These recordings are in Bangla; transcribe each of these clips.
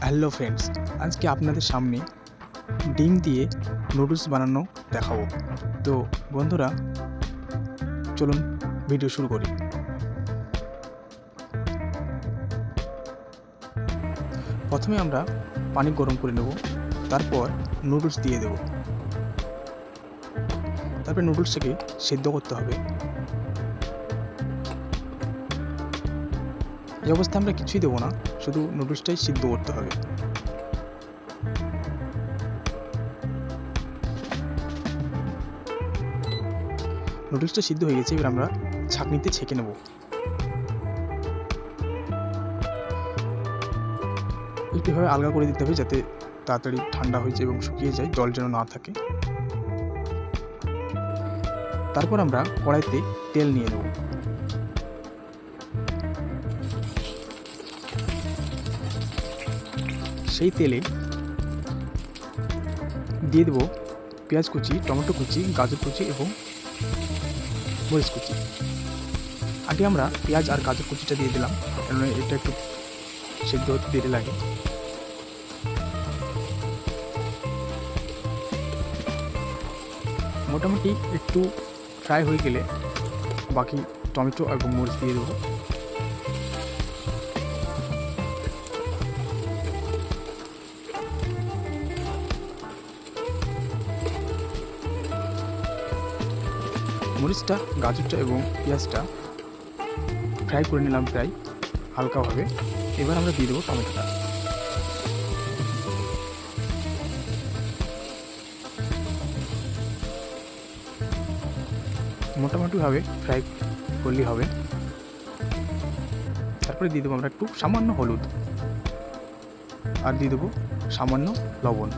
হ্যালো ফ্রেন্ডস, আজকে আপনাদের সামনে ডিম দিয়ে নুডলস বানানো দেখাবো। তো বন্ধুরা, চলুন ভিডিও শুরু করি। প্রথমে আমরা পানি গরম করে নেব, তারপর নুডলস দিয়ে দেব। তারপর নুডলসটাকে সেদ্ধ করতে হবে। এই অবস্থায় আমরা কিছুই দেবো না, শুধু নুডলসটাই সিদ্ধ করতে হবে। নুডলসটা সিদ্ধ হয়ে গেছে, এবার আমরা ছাঁকনিতে ছেঁকে নেব। একটু এভাবে আলগা করে দিতে হবে যাতে তাড়াতাড়ি ঠান্ডা হয়ে যায় এবং শুকিয়ে যায়, জল যেন না থাকে। তারপর আমরা কড়াইতে তেল নিয়ে নেব। সেই তেলে দিয়ে দেবো পেঁয়াজ কুচি, টমেটো কুচি, গাজর কুচি এবং মরিচ কুচি। আগে আমরা পেঁয়াজ আর গাজর কুচিটা দিয়ে দিলাম, কারণ এটা একটু সেদ্ধ হতে দেরি লাগে। মোটামুটি একটু ফ্রাই হয়ে গেলে বাকি টমেটো এবং মরিচ দিয়ে দেবো। মরিচটা, গাজরটা এবং পেঁয়াজটা ফ্রাই করে নিলাম প্রায় হালকাভাবে। এবার আমরা দিয়ে দেবো টমেটোটা। মোটামুটিভাবে ফ্রাই করলেই হবে। তারপরে দিয়ে দেবো আমরা একটু সামান্য হলুদ, আর দিয়ে দেবো সামান্য লবণ।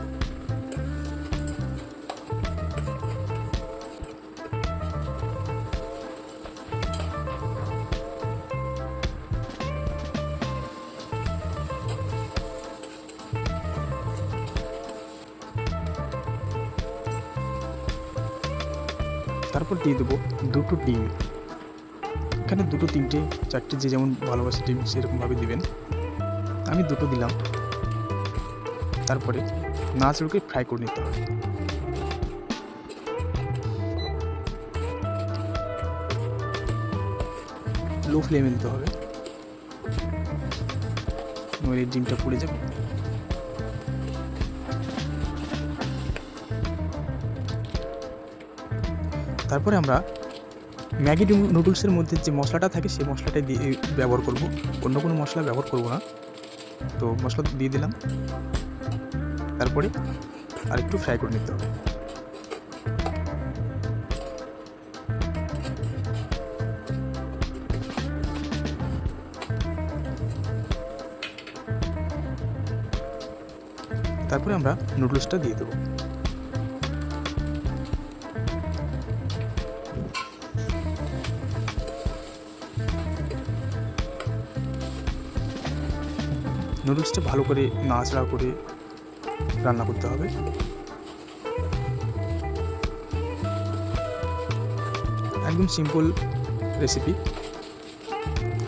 তারপর দিয়ে দেবো দুটো ডিম। এখানে দুটো, তিনটে, চারটে, যে যেমন ভালোবাসে ডিম সেরকমভাবে দিবেন। আমি দুটো দিলাম। তারপরে নাড়াচাড়াকে ফ্রাই করে নিতে হবে। লো ফ্লেমে দিতে হবে, নইলে ডিমটা পুড়ে যাবে। তারপরে আমরা ম্যাগি নুডলসের মধ্যে যে মশলাটা থাকে সেই মশলাটা দিয়ে ব্যবহার করব, অন্য কোনো মশলা ব্যবহার করব না। তো মশলা দিয়ে দিলাম, তারপরে আরেকটু ফ্রাই করে নিতে হবে। তারপরে আমরা নুডলসটা দিয়ে দেবো। নুডলসটা ভালো করে নাড়াচাড়া করে রান্না করতে হবে। একদম সিম্পল রেসিপি,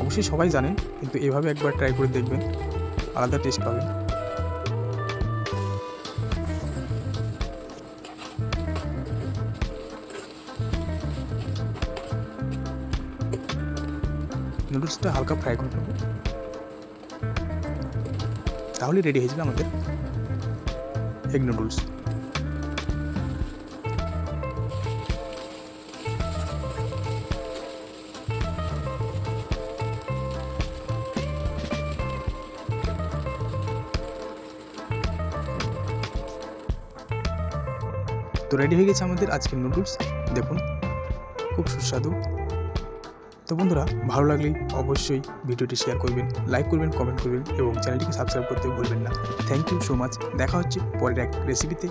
অবশ্যই সবাই জানেন, কিন্তু এভাবে একবার ট্রাই করে দেখবেন, আলাদা টেস্ট পাবেন। নুডলসটা হালকা ফ্রাই করে নেব, তাহলে রেডি হয়ে যাবে আমাদের এগ নুডলস। তো রেডি হয়ে গেছে আমাদের আজকের নুডলস। দেখুন, খুব সুস্বাদু। তো বন্ধুরা, ভালো লাগলে অবশ্যই ভিডিওটি শেয়ার করবেন, লাইক করবেন, কমেন্ট করবেন এবং চ্যানেলটিকে সাবস্ক্রাইব করতে ভুলবেন না। Thank you so much. দেখা হচ্ছে পরের এক রেসিপিতে।